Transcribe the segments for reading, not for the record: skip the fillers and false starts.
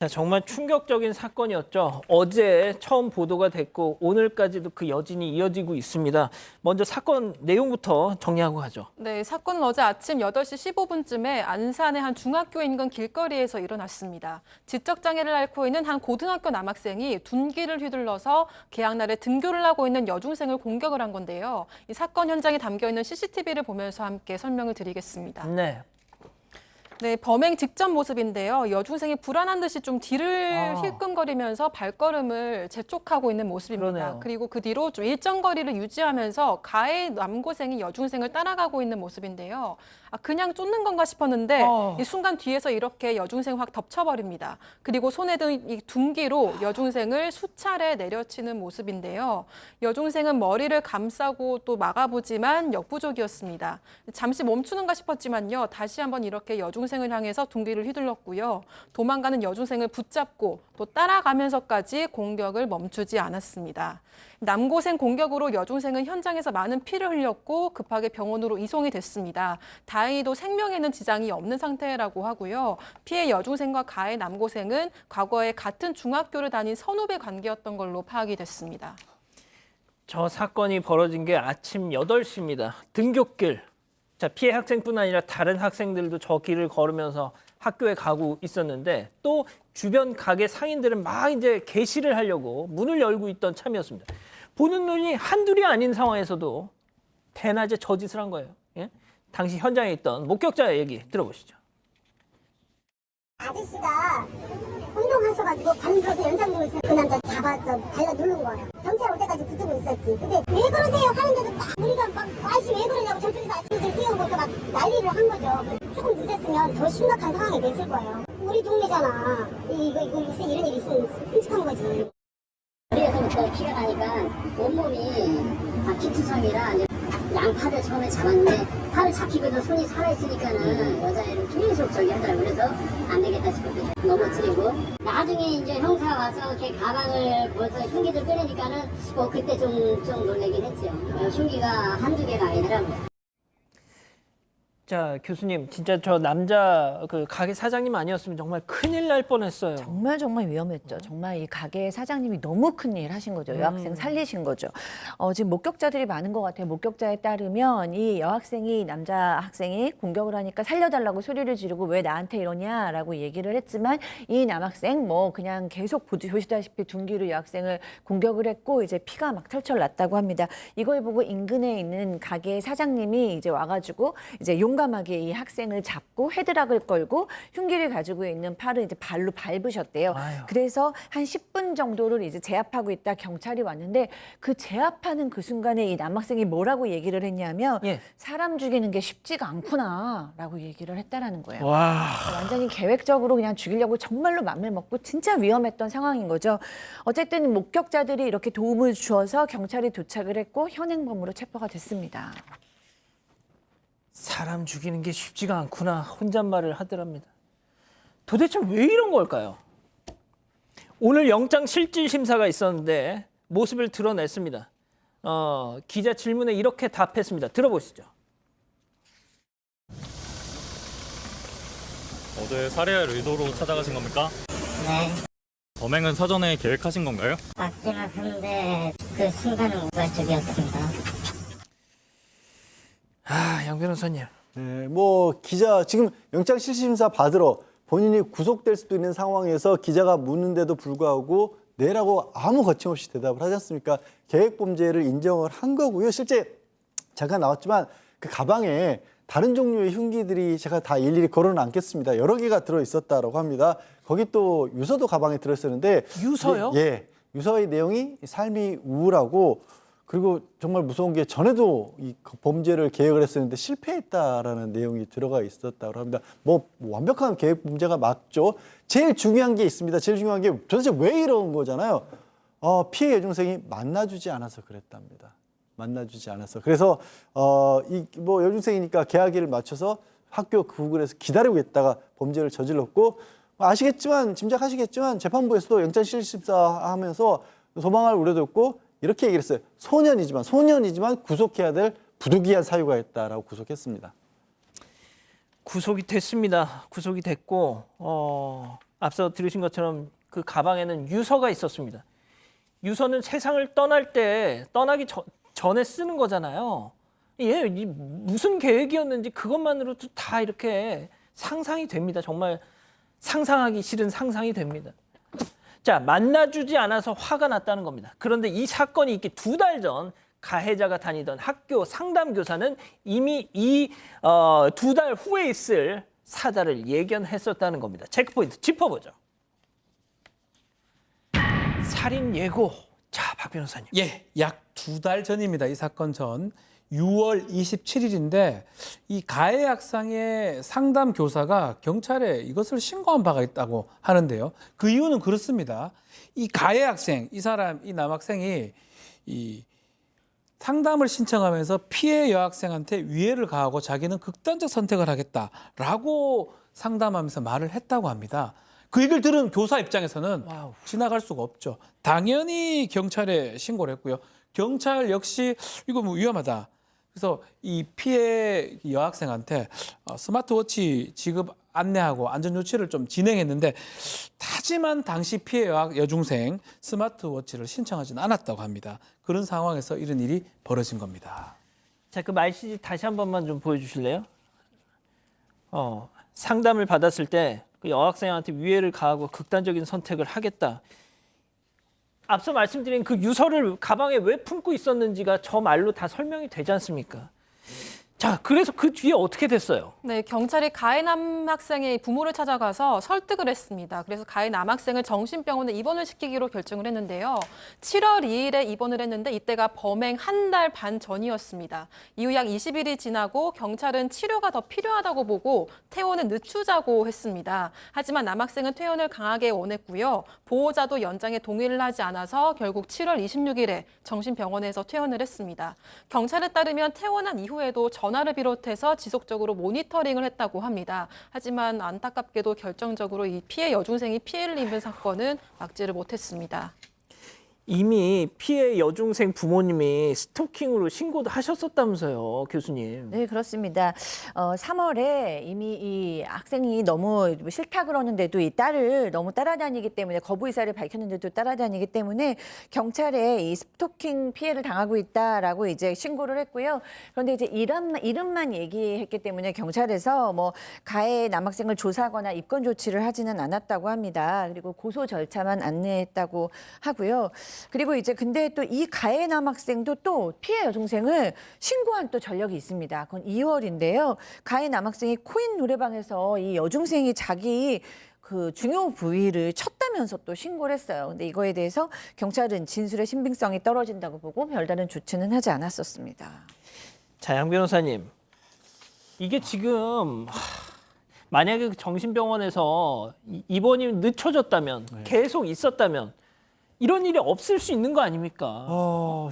자, 정말 충격적인 사건이었죠. 어제 처음 보도가 됐고 오늘까지도 그 여진이 이어지고 있습니다. 먼저 사건 내용부터 정리하고 가죠. 네, 사건은 어제 아침 8시 15분쯤에 안산의 한 중학교 인근 길거리에서 일어났습니다. 지적장애를 앓고 있는 한 고등학교 남학생이 둔기를 휘둘러서 개학날에 등교를 하고 있는 여중생을 공격을 한 건데요. 이 사건 현장에 담겨 있는 CCTV를 보면서 함께 설명을 드리겠습니다. 네. 네, 범행 직전 모습인데요. 여중생이 불안한 듯이 좀 뒤를 힐끔거리면서 발걸음을 재촉하고 있는 모습입니다. 그러네요. 그리고 그 뒤로 좀 일정 거리를 유지하면서 가해 남고생이 여중생을 따라가고 있는 모습인데요. 그냥 쫓는 건가 싶었는데 이 순간 뒤에서 이렇게 여중생 확 덮쳐버립니다. 그리고 손에 든 이 둔기로 여중생을 수차례 내려치는 모습인데요. 여중생은 머리를 감싸고 또 막아보지만 역부족이었습니다. 잠시 멈추는가 싶었지만요. 다시 한번 이렇게 여중생을 향해서 둔기를 휘둘렀고요. 도망가는 여중생을 붙잡고 또 따라가면서까지 공격을 멈추지 않았습니다. 남고생 공격으로 여중생은 현장에서 많은 피를 흘렸고 급하게 병원으로 이송이 됐습니다. 다행히도 생명에는 지장이 없는 상태라고 하고요. 피해 여중생과 가해 남고생은 과거에 같은 중학교를 다닌 선후배 관계였던 걸로 파악이 됐습니다. 저 사건이 벌어진 게 아침 8시입니다. 등굣길. 자, 피해 학생뿐 아니라 다른 학생들도 저 길을 걸으면서 학교에 가고 있었는데 또 주변 가게 상인들은 막 이제 개시를 하려고 문을 열고 있던 참이었습니다. 보는 눈이 한둘이 아닌 상황에서도 대낮에 저 짓을 한 거예요. 예? 당시 현장에 있던 목격자의 얘기 들어보시죠. 아저씨가 운동하셔가지고 발을 들어서 연상되고 있어요. 그 남자 잡아서 발라 누른 거예요. 경찰 올 때까지 붙들고 있었지. 근데 왜 그러세요 하는데도 막 우리가 막 아저씨 왜 그러냐고 저쪽에서 아저씨들 뛰어오고 또 막 난리를 한 거죠. 그래서 조금 늦었으면 더 심각한 상황이 됐을 거예요. 우리 동네잖아. 이거 이런 일이 있으면 끔찍한 거지. 머리에서부터 피가 나니까 온몸이 다 피투성이라 양팔을 처음에 잡았는데 팔을 잡히고도 손이 살아있으니까는 여자애를 계속 저기 하더라고요. 그래서 안 되겠다 싶어서 넘어뜨리고 나중에 이제 형사 와서 걔 가방을 벌써 흉기들 꺼내니까는 그때 좀 놀래긴 했죠. 흉기가 한두 개가 아니더라고요. 자, 교수님, 진짜 저 남자 그 가게 사장님 아니었으면 정말 큰일 날 뻔했어요. 정말 위험했죠. 정말 이 가게 사장님이 너무 큰일 하신 거죠. 여학생 살리신 거죠. 지금 목격자들이 많은 것 같아요. 목격자에 따르면 이 여학생이 남자 학생이 공격을 하니까 살려달라고 소리를 지르고 왜 나한테 이러냐라고 얘기를 했지만 이 남학생 뭐 그냥 계속 보시다시피 둔기로 여학생을 공격을 했고 이제 피가 막 철철 났다고 합니다. 이걸 보고 인근에 있는 가게 사장님이 이제 와가지고 이제 용감하게 이 학생을 잡고 헤드락을 걸고 흉기를 가지고 있는 팔을 이제 발로 밟으셨대요. 아유. 그래서 한 10분 정도를 이제 제압하고 있다 경찰이 왔는데 그 제압하는 그 순간에 이 남학생이 뭐라고 얘기를 했냐면 사람 죽이는 게 쉽지가 않구나라고 얘기를 했다라는 거예요. 와. 완전히 계획적으로 그냥 죽이려고 정말로 맘을 먹고 진짜 위험했던 상황인 거죠. 어쨌든 목격자들이 이렇게 도움을 주어서 경찰이 도착을 했고 현행범으로 체포가 됐습니다. 사람 죽이는 게 쉽지가 않구나 혼잣말을 하더랍니다. 도대체 왜 이런 걸까요? 오늘 영장 실질 심사가 있었는데 모습을 드러냈습니다. 기자 질문에 이렇게 답했습니다. 들어보시죠. 어제 살해할 의도로 찾아가신 겁니까? 네, 범행은 사전에 계획하신 건가요? 맞긴 한데 그 순간은 우발적이었습니다. 양 변호사님. 네, 기자 지금 영장실질심사 받으러 본인이 구속될 수도 있는 상황에서 기자가 묻는데도 불구하고 네라고 아무 거침없이 대답을 하지 않습니까? 계획범죄를 인정을 한 거고요. 실제 잠깐 나왔지만 그 가방에 다른 종류의 흉기들이 제가 다 일일이 걸어는 않겠습니다. 여러 개가 들어있었다고 합니다. 거기 또 유서도 가방에 들어있었는데 유서요? 예, 유서의 내용이 삶이 우울하고 그리고 정말 무서운 게 전에도 이 범죄를 계획을 했었는데 실패했다라는 내용이 들어가 있었다고 합니다. 완벽한 계획 범죄가 맞죠. 제일 중요한 게 있습니다. 제일 중요한 게 도대체 왜 이런 거잖아요. 피해 여중생이 만나주지 않아서 그랬답니다. 만나주지 않아서. 그래서 여중생이니까 개학일을 맞춰서 학교 구글에서 기다리고 있다가 범죄를 저질렀고 아시겠지만 짐작하시겠지만 재판부에서도 영장실질심사하면서 도망할 우려도 있고 이렇게 얘기를 했어요. 소년이지만 구속해야 될 부득이한 사유가 있다라고 구속했습니다. 구속이 됐습니다. 구속이 됐고 앞서 들으신 것처럼 그 가방에는 유서가 있었습니다. 유서는 세상을 떠날 때 떠나기 전에 쓰는 거잖아요. 얘 무슨 계획이었는지 그것만으로도 다 이렇게 상상이 됩니다. 정말 상상하기 싫은 상상이 됩니다. 자, 만나주지 않아서 화가 났다는 겁니다. 그런데 이 사건이 있기 2달 전 가해자가 다니던 학교 상담교사는 이미 이 2달 후에 있을 사달을 예견했었다는 겁니다. 체크포인트 짚어보죠. 살인 예고. 자, 박 변호사님. 예, 약 2달 전입니다. 이 사건 전 6월 27일인데 이 가해 학생의 상담 교사가 경찰에 이것을 신고한 바가 있다고 하는데요. 그 이유는 그렇습니다. 이 가해 학생, 이 남학생이 이 상담을 신청하면서 피해 여학생한테 위해를 가하고 자기는 극단적 선택을 하겠다라고 상담하면서 말을 했다고 합니다. 그 얘기를 들은 교사 입장에서는 지나갈 수가 없죠. 당연히 경찰에 신고를 했고요. 경찰 역시 이거 뭐 위험하다. 그래서 이 피해 여학생한테 스마트워치 지급 안내하고 안전조치를 좀 진행했는데 하지만 당시 피해 여중생 스마트워치를 신청하지는 않았다고 합니다. 그런 상황에서 이런 일이 벌어진 겁니다. 자, 그 말시지 다시 한 번만 좀 보여주실래요? 상담을 받았을 때 그 여학생한테 위해를 가하고 극단적인 선택을 하겠다. 앞서 말씀드린 그 유서를 가방에 왜 품고 있었는지가 저 말로 다 설명이 되지 않습니까? 자, 그래서 그 뒤에 어떻게 됐어요? 네, 경찰이 가해 남학생의 부모를 찾아가서 설득을 했습니다. 그래서 가해 남학생을 정신병원에 입원을 시키기로 결정을 했는데요. 7월 2일에 입원을 했는데 이때가 범행 1달 반 전이었습니다. 이후 약 20일이 지나고 경찰은 치료가 더 필요하다고 보고 퇴원을 늦추자고 했습니다. 하지만 남학생은 퇴원을 강하게 원했고요. 보호자도 연장에 동의를 하지 않아서 결국 7월 26일에 정신병원에서 퇴원을 했습니다. 경찰에 따르면 퇴원한 이후에도 전화를 비롯해서 지속적으로 모니터링을 했다고 합니다. 하지만 안타깝게도 결정적으로 이 피해 여중생이 피해를 입은 사건은 막지를 못했습니다. 이미 피해 여중생 부모님이 스토킹으로 신고도 하셨었다면서요, 교수님. 네, 그렇습니다. 3월에 이미 이 학생이 너무 싫다 그러는데도 이 딸을 너무 따라다니기 때문에 거부 의사를 밝혔는데도 따라다니기 때문에 경찰에 이 스토킹 피해를 당하고 있다라고 이제 신고를 했고요. 그런데 이제 이름만 얘기했기 때문에 경찰에서 뭐 가해 남학생을 조사하거나 입건 조치를 하지는 않았다고 합니다. 그리고 고소 절차만 안내했다고 하고요. 그리고 이제 근데 또 이 가해 남학생도 또 피해 여중생을 신고한 또 전력이 있습니다. 그건 2월인데요. 가해 남학생이 코인 노래방에서 이 여중생이 자기 그 중요 부위를 쳤다면서 또 신고를 했어요. 근데 이거에 대해서 경찰은 진술의 신빙성이 떨어진다고 보고 별다른 조치는 하지 않았었습니다. 자, 양 변호사님. 이게 지금 만약에 정신병원에서 입원이 늦춰졌다면 계속 있었다면 이런 일이 없을 수 있는 거 아닙니까?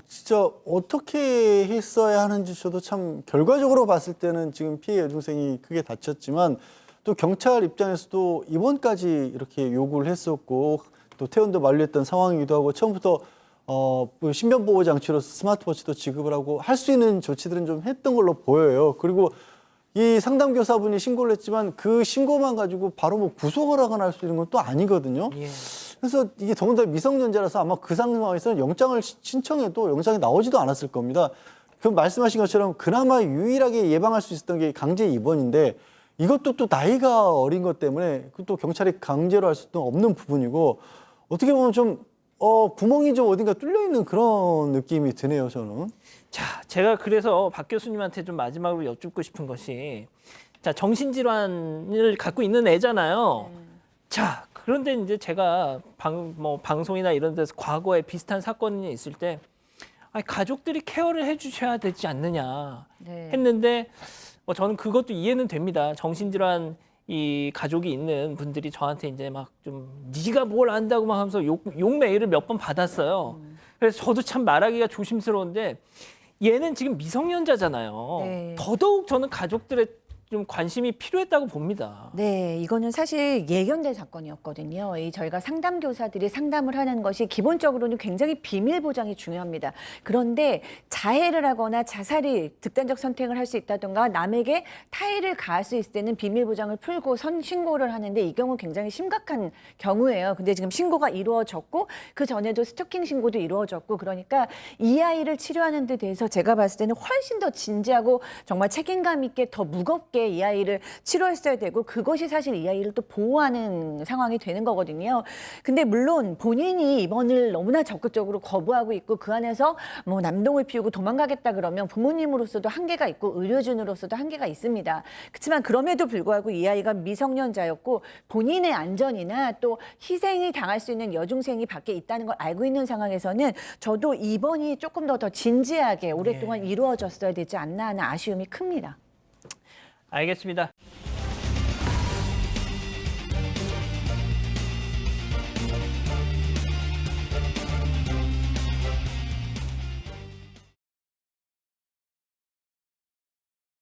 진짜 어떻게 했어야 하는지 저도 참 결과적으로 봤을 때는 지금 피해 여중생이 크게 다쳤지만 또 경찰 입장에서도 입원까지 이렇게 요구를 했었고 또 퇴원도 만료했던 상황이기도 하고 처음부터 신변보호 장치로서 스마트워치도 지급을 하고 할 수 있는 조치들은 좀 했던 걸로 보여요. 그리고 이 상담교사분이 신고를 했지만 그 신고만 가지고 바로 뭐 구속을 하거나 할 수 있는 건 또 아니거든요. 예. 그래서 이게 더군다나 미성년자라서 아마 그 상황에서는 영장을 신청해도 영장이 나오지도 않았을 겁니다. 그 말씀하신 것처럼 그나마 유일하게 예방할 수 있었던 게 강제 입원인데 이것도 또 나이가 어린 것 때문에 또 경찰이 강제로 할 수도 없는 부분이고 어떻게 보면 좀 구멍이 좀 어딘가 뚫려 있는 그런 느낌이 드네요, 저는. 자, 제가 그래서 박 교수님한테 좀 마지막으로 여쭙고 싶은 것이 자, 정신질환을 갖고 있는 애잖아요. 자, 그런데 이제 제가 방송이나 이런 데서 과거에 비슷한 사건이 있을 때 아니, 가족들이 케어를 해주셔야 되지 않느냐 했는데 저는 그것도 이해는 됩니다. 정신질환 이 가족이 있는 분들이 저한테 이제 막 좀 네가 뭘 안다고 막 하면서 욕 메일을 몇 번 받았어요. 그래서 저도 참 말하기가 조심스러운데 얘는 지금 미성년자잖아요. 네. 더더욱 저는 가족들의 좀 관심이 필요했다고 봅니다. 네, 이거는 사실 예견된 사건이었거든요. 저희가 상담 교사들이 상담을 하는 것이 기본적으로는 굉장히 비밀 보장이 중요합니다. 그런데 자해를 하거나 자살이 극단적 선택을 할 수 있다던가 남에게 타해를 가할 수 있을 때는 비밀 보장을 풀고 신고를 하는데 이 경우 굉장히 심각한 경우예요. 근데 지금 신고가 이루어졌고 그 전에도 스토킹 신고도 이루어졌고 그러니까 이 아이를 치료하는 데 대해서 제가 봤을 때는 훨씬 더 진지하고 정말 책임감 있게 더 무겁게 이 아이를 치료했어야 되고 그것이 사실 이 아이를 또 보호하는 상황이 되는 거거든요. 근데 물론 본인이 입원을 너무나 적극적으로 거부하고 있고 그 안에서 뭐 남동을 피우고 도망가겠다 그러면 부모님으로서도 한계가 있고 의료진으로서도 한계가 있습니다. 그렇지만 그럼에도 불구하고 이 아이가 미성년자였고 본인의 안전이나 또 희생이 당할 수 있는 여중생이 밖에 있다는 걸 알고 있는 상황에서는 저도 입원이 조금 더 진지하게 오랫동안 이루어졌어야 되지 않나 하는 아쉬움이 큽니다. 알겠습니다.